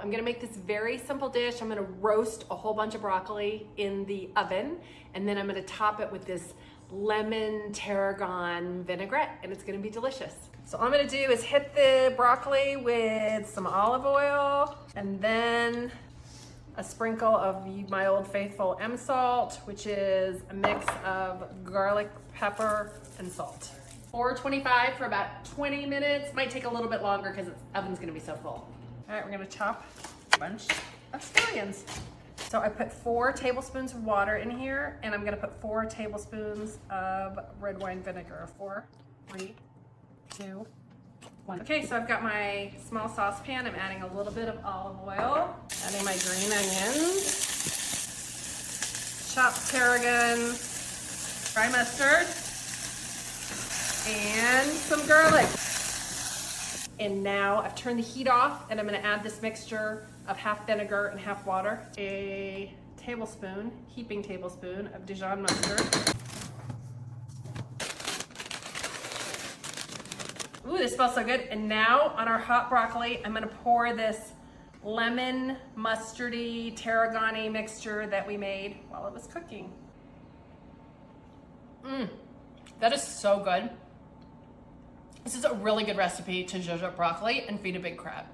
I'm gonna make this very simple dish. I'm gonna roast a whole bunch of broccoli in the oven, and then I'm gonna top it with this lemon tarragon vinaigrette, and it's gonna be delicious. So all I'm gonna do is hit the broccoli with some olive oil, and then a sprinkle of my old faithful salt, which is a mix of garlic, pepper, and salt. 425 for about 20 minutes. Might take a little bit longer because the oven's gonna be so full. All right, we're gonna chop a bunch of scallions. So I put 4 tablespoons of water in here, and I'm gonna put 4 tablespoons of red wine vinegar. 4, 3, 2, 1. Okay, so I've got my small saucepan. I'm adding a little bit of olive oil, adding my green onions, chopped tarragon, dry mustard, and some garlic. And now I've turned the heat off, and I'm gonna add this mixture of half vinegar and half water. A tablespoon, heaping tablespoon of Dijon mustard. Ooh, this smells so good. And now on our hot broccoli, I'm gonna pour this lemon, mustardy, tarragon-y mixture that we made while it was cooking. That is so good. This is a really good recipe to zhuzh up broccoli and feed a big crab.